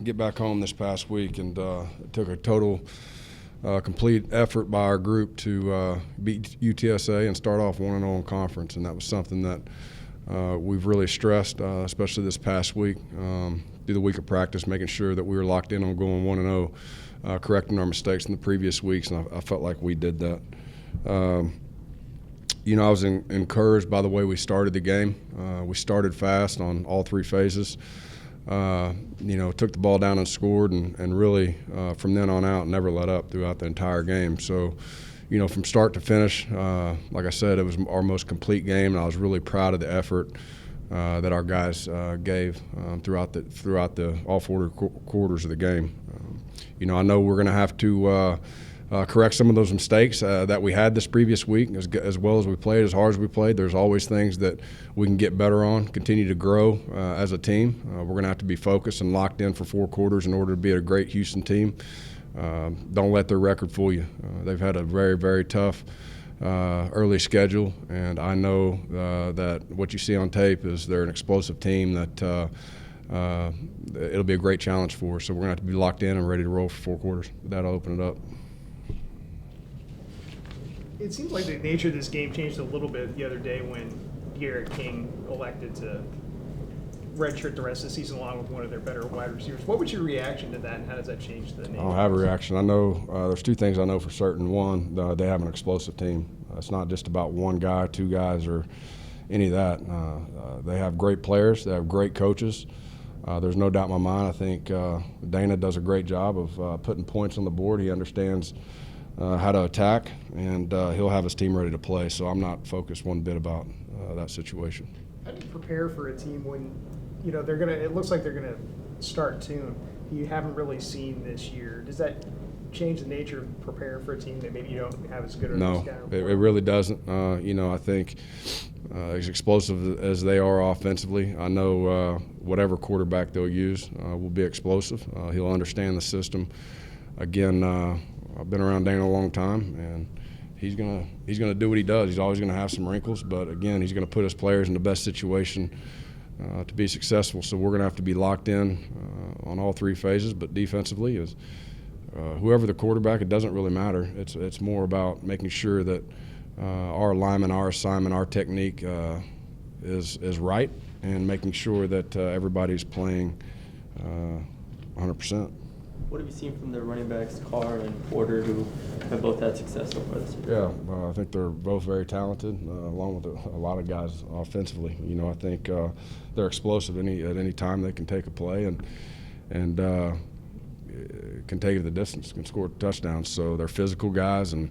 Get back home this past week, and it took a total, complete effort by our group to beat UTSA and start off 1-0 in conference, and that was something that we've really stressed, especially this past week, through the week of practice, making sure that we were locked in on going 1-0, correcting our mistakes in the previous weeks, and I felt like we did that. I was encouraged by the way we started the game. We started fast on all three phases. Took the ball down and scored, and really from then on out never let up throughout the entire game. So, from start to finish, like I said, it was our most complete game, and I was really proud of the effort that our guys gave throughout the all four quarters of the game. I know we're going to have to correct some of those mistakes that we had this previous week, as well as we played, as hard as we played. There's always things that we can get better on, continue to grow as a team. We're going to have to be focused and locked in for 4 quarters in order to be a great Houston team. Don't let their record fool you. They've had a very, very tough early schedule, and I know that what you see on tape is they're an explosive team that it'll be a great challenge for us. So we're going to have to be locked in and ready to roll for 4 quarters. That'll open it up. It seems like the nature of this game changed a little bit the other day when Garrett King elected to redshirt the rest of the season along with one of their better wide receivers. What was your reaction to that, and how does that change the nature? I don't have a reaction. I know there's 2 things I know for certain. One, they have an explosive team. It's not just about 1 guy, 2 guys, or any of that. They have great players. They have great coaches. There's no doubt in my mind. I think Dana does a great job of putting points on the board. He understands how to attack, and he'll have his team ready to play. So I'm not focused one bit about that situation. How do you prepare for a team when it looks like they're gonna start tune you haven't really seen this year? Does that change the nature of preparing for a team that maybe you don't have as good of No, it really doesn't. I think as explosive as they are offensively, I know whatever quarterback they'll use will be explosive. He'll understand the system. Again, I've been around Dana a long time, and he's gonna do what he does. He's always gonna have some wrinkles, but again, he's gonna put his players in the best situation to be successful. So we're gonna have to be locked in on all 3 phases. But defensively, is whoever the quarterback, it doesn't really matter. It's more about making sure that our alignment, our assignment, our technique is right, and making sure that everybody's playing 100%. What have you seen from the running backs, Carr and Porter, who have both had success so far this year? Yeah, I think they're both very talented, along with a lot of guys offensively. I think they're explosive at any time. They can take a play and can take it the distance, can score touchdowns. So they're physical guys, and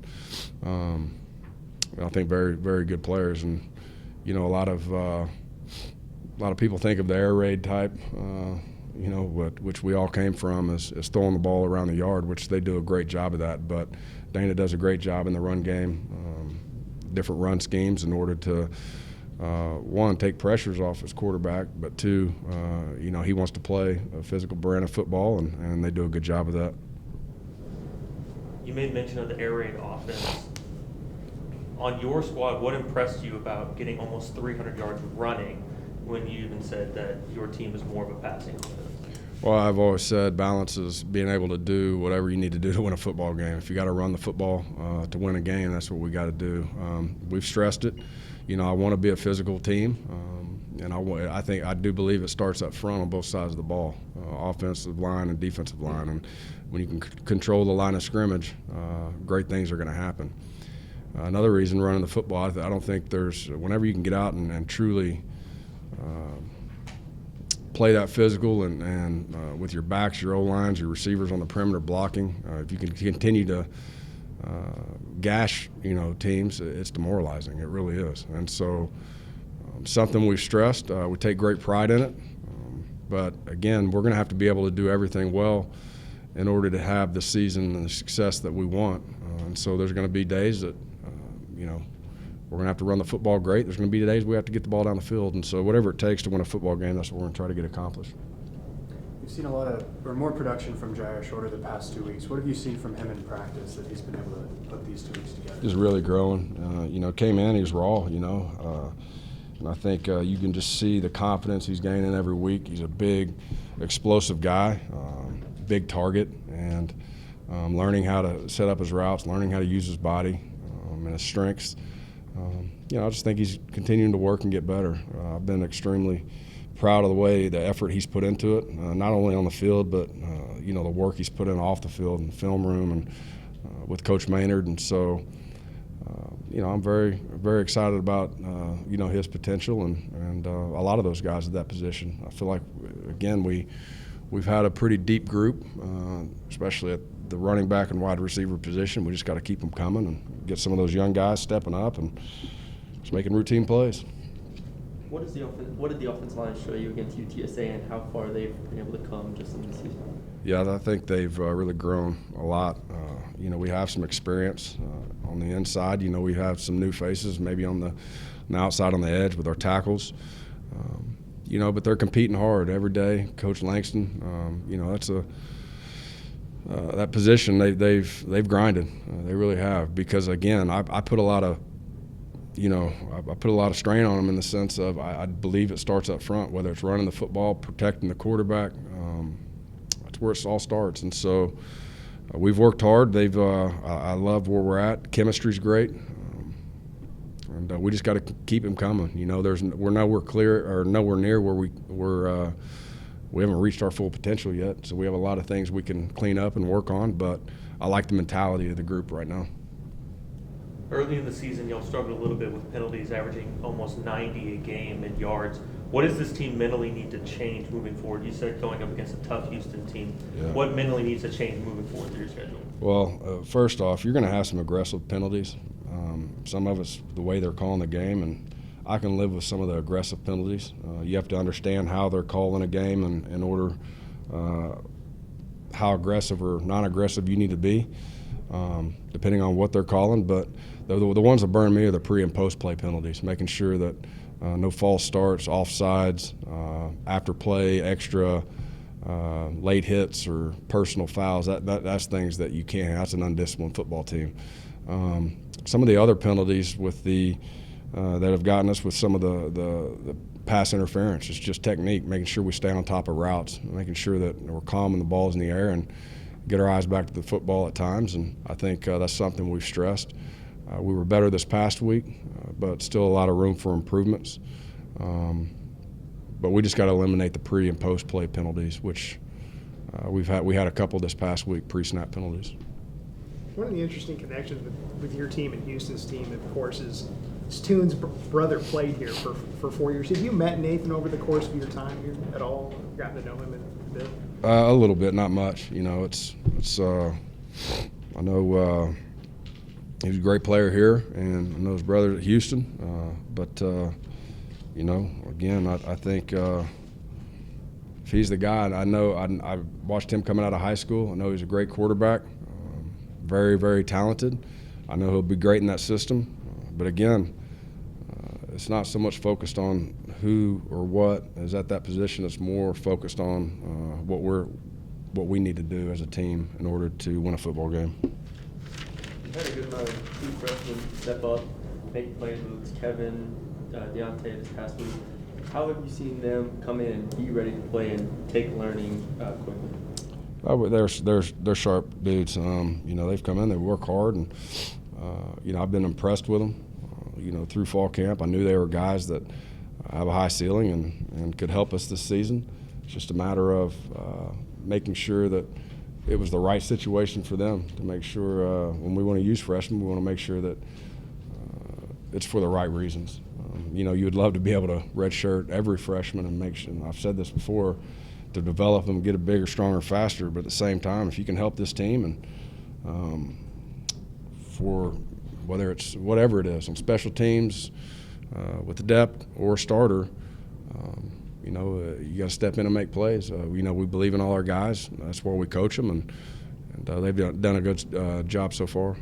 I think very, very good players. And a lot of people think of the air raid type. Which we all came from, is throwing the ball around the yard, which they do a great job of that. But Dana does a great job in the run game, different run schemes in order to, 1, take pressures off his quarterback, but 2, he wants to play a physical brand of football, and they do a good job of that. You made mention of the air raid offense. On your squad, what impressed you about getting almost 300 yards running when you even said that your team is more of a passing offense? Well, I've always said balance is being able to do whatever you need to do to win a football game. If you got to run the football to win a game, that's what we got to do. We've stressed it. I want to be a physical team, and I do believe it starts up front on both sides of the ball, offensive line and defensive line. And when you can control the line of scrimmage, great things are going to happen. Another reason running the football, I don't think whenever you can get out and truly play that physical and with your backs, your O-lines, your receivers on the perimeter blocking. If you can continue to gash, teams, it's demoralizing. It really is. And so something we've stressed. We take great pride in it. But, again, we're going to have to be able to do everything well in order to have the season and the success that we want. And so there's going to be days that, we're going to have to run the football great. There's going to be days we have to get the ball down the field. And so whatever it takes to win a football game, that's what we're going to try to get accomplished. We've seen more production from Jair Shorter the past 2 weeks. What have you seen from him in practice that he's been able to put these 2 weeks together? He's really growing. Came in, he was raw, And I think you can just see the confidence he's gaining every week. He's a big, explosive guy, big target, and learning how to set up his routes, learning how to use his body and his strengths. I just think he's continuing to work and get better. I've been extremely proud of the effort he's put into it, not only on the field, but the work he's put in off the field in the film room and with Coach Maynard. And so, I'm very, very excited about his potential and a lot of those guys at that position. I feel like, again, we've had a pretty deep group, especially at the running back and wide receiver position. We just got to keep them coming and get some of those young guys stepping up and just making routine plays. What did the offensive line show you against UTSA, and how far they've been able to come just in this season? Yeah, I think they've really grown a lot. We have some experience on the inside. We have some new faces, maybe on the outside on the edge with our tackles. But they're competing hard every day. Coach Langston, that's that position they've grinded. They really have, because again, I put a lot of I put a lot of strain on them in the sense of I believe it starts up front, whether it's running the football, protecting the quarterback. That's where it all starts. And so we've worked hard. I love where we're at. Chemistry's great. And we just got to keep them coming. We're nowhere near where we haven't reached our full potential yet. So we have a lot of things we can clean up and work on. But I like the mentality of the group right now. Early in the season, y'all struggled a little bit with penalties, averaging almost 90 a game in yards. What does this team mentally need to change moving forward? You said going up against a tough Houston team. Yeah. What mentally needs to change moving forward through your schedule? Well, first off, you're going to have some aggressive penalties. Some of it's the way they're calling the game, and I can live with some of the aggressive penalties. You have to understand how they're calling a game and in order how aggressive or non-aggressive you need to be, depending on what they're calling. But the ones that burn me are the pre- and post-play penalties, making sure that no false starts, offsides, after play, extra late hits or personal fouls. That's things that you can't. That's an undisciplined football team. Some of the other penalties with that have gotten us with some of the pass interference is just technique, making sure we stay on top of routes, making sure that we're calm when the ball's in the air and get our eyes back to the football at times. And I think that's something we've stressed. We were better this past week, but still a lot of room for improvements. But we just got to eliminate the pre- and post-play penalties, which we had a couple this past week, pre-snap penalties. One of the interesting connections with your team and Houston's team, of course, is Stoon's brother played here for 4 years. Have you met Nathan over the course of your time here at all? Gotten to know him a bit? A little bit, not much. I know he was a great player here, and I know his brother at Houston. But again, I think if he's the guy, I watched him coming out of high school. I know he's a great quarterback, very, very talented. I know he'll be great in that system. But again, it's not so much focused on who or what is at that position. It's more focused on what we need to do as a team in order to win a football game. You've had a good amount of true freshmen step up, make play moves. Kevin, Deontay this past week. How have you seen them come in and be ready to play and take learning quickly? They're sharp dudes. They've come in, they work hard, and I've been impressed with them. Through fall camp, I knew they were guys that have a high ceiling and could help us this season. It's just a matter of making sure that it was the right situation for them, to make sure when we want to use freshmen, we want to make sure that it's for the right reasons. You would love to be able to redshirt every freshman and make sure, and I've said this before, to develop them, get it bigger, stronger, faster. But at the same time, if you can help this team and for whether it's whatever it is on special teams, with the depth or a starter, you got to step in and make plays. We believe in all our guys. That's why we coach them, and they've done a good job so far.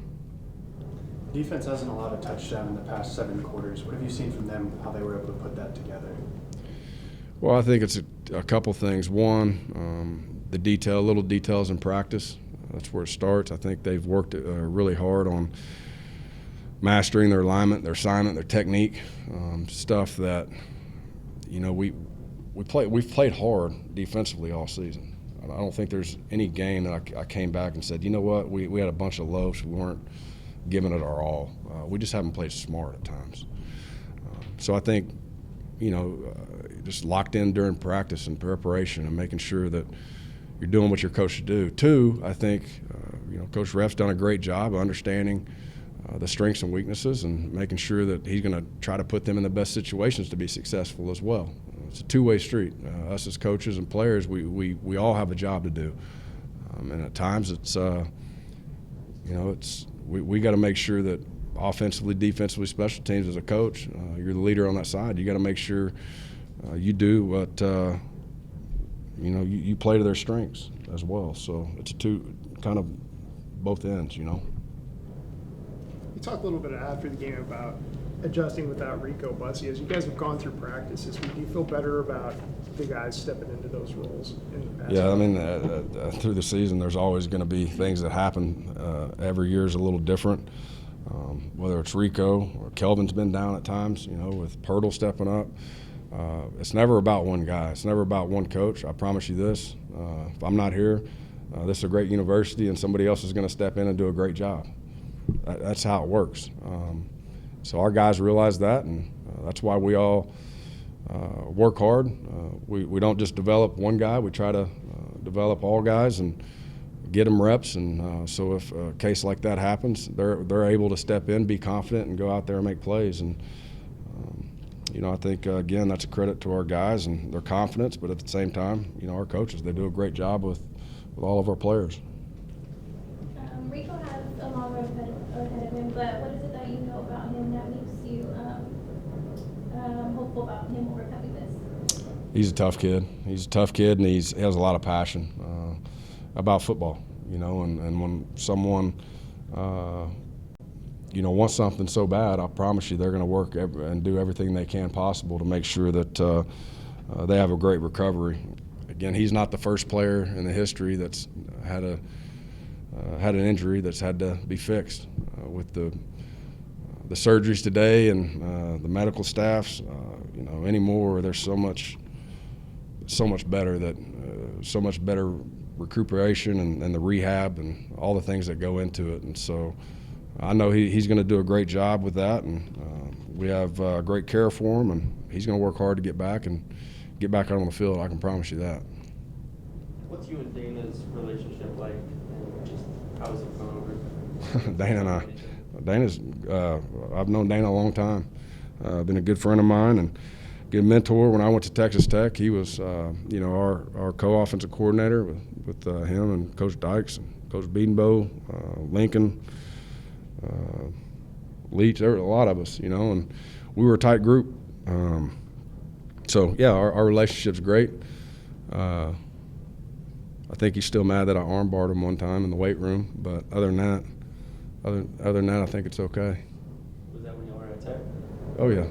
Defense hasn't allowed a touchdown in the past 7 quarters. What have you seen from them, how they were able to put that together? Well, I think it's a couple things. One, little details in practice. That's where it starts. I think they've worked really hard on mastering their alignment, their assignment, their technique, stuff that, you know, we've played hard defensively all season. I don't think there's any game that I came back and said, you know what, we had a bunch of loafs, we weren't giving it our all. We just haven't played smart at times. So I think, you know, just locked in during practice and preparation and making sure that you're doing what your coach should do. Two, I think, you know, Coach Ref's done a great job of understanding the strengths and weaknesses and making sure that he's going to try to put them in the best situations to be successful as well. It's a two-way street. Us as coaches and players, we all have a job to do. And at times it's, you know, we got to make sure that offensively, defensively, special teams as a coach, you're the leader on that side. You got to make sure you do what, you know, you play to their strengths as well. So it's kind of both ends, you know. You talked a little bit after the game about adjusting without Rico Bussey. As you guys have gone through practice this week, do you feel better about the guys stepping into those roles in the past? Yeah, I mean, through the season, there's always going to be things that happen. Every year is a little different. Whether it's Rico or Kelvin's been down at times, you know, with Pirtle stepping up. It's never about one guy. It's never about one coach. I promise you this. If I'm not here, this is a great university and somebody else is going to step in and do a great job. That's how it works. So our guys realize that, and that's why we all work hard. We don't just develop one guy. We try to develop all guys and get them reps. And so if a case like that happens, they're able to step in, be confident, and go out there and make plays. And you know, I think again that's a credit to our guys and their confidence. But at the same time, you know, our coaches, they do a great job with all of our players. Rico has a long road ahead of him, but what is it that you know about him that makes you hopeful about him overcoming this? He's a tough kid. He's a tough kid, and he has a lot of passion about football. You know, and when someone you know, wants something so bad, I promise you they're going to work and do everything they can possible to make sure that they have a great recovery. Again, he's not the first player in the history that's had an injury that's had to be fixed. With the surgeries today and the medical staffs, you know, anymore, there's so much better so much better recuperation and the rehab and all the things that go into it. And so I know he's going to do a great job with that, and we have great care for him, and he's going to work hard to get back out on the field. I can promise you that. What's you and Dana's relationship like, and just how has it gone over? Dana and I. Dana's. I've known Dana a long time. Been a good friend of mine and good mentor. When I went to Texas Tech, he was, you know, our co-offensive coordinator with him and Coach Dykes and Coach Biedenbow, Lincoln, Leach. There were a lot of us, you know, and we were a tight group. So yeah, our relationship's great. I think he's still mad that I armbarred him one time in the weight room, but other than that, I think it's okay. Was that when you were at Tech? Oh yeah.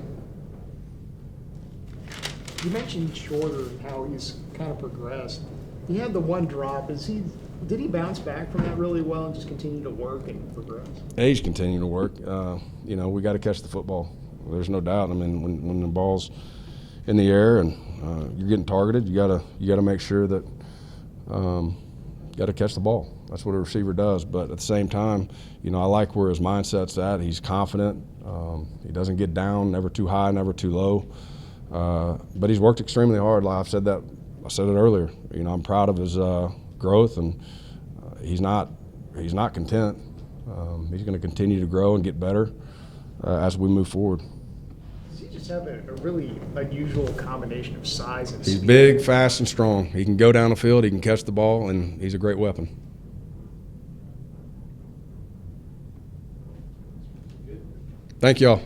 You mentioned Shorter and how he's kind of progressed. He had the one drop. Did he bounce back from that really well and just continue to work and progress? He's continuing to work. You know, we got to catch the football. There's no doubt. I mean, when the ball's in the air and you're getting targeted, you gotta make sure that you got to catch the ball. That's what a receiver does. But at the same time, you know, I like where his mindset's at. He's confident. He doesn't get down, never too high, never too low. But he's worked extremely hard. Like I said it earlier. You know, I'm proud of his growth, and he's not content. He's going to continue to grow and get better as we move forward. Does he just have a really unusual combination of size and He's speed? big, fast, and strong. He can go down the field. He can catch the ball, and he's a great weapon. Thank y'all.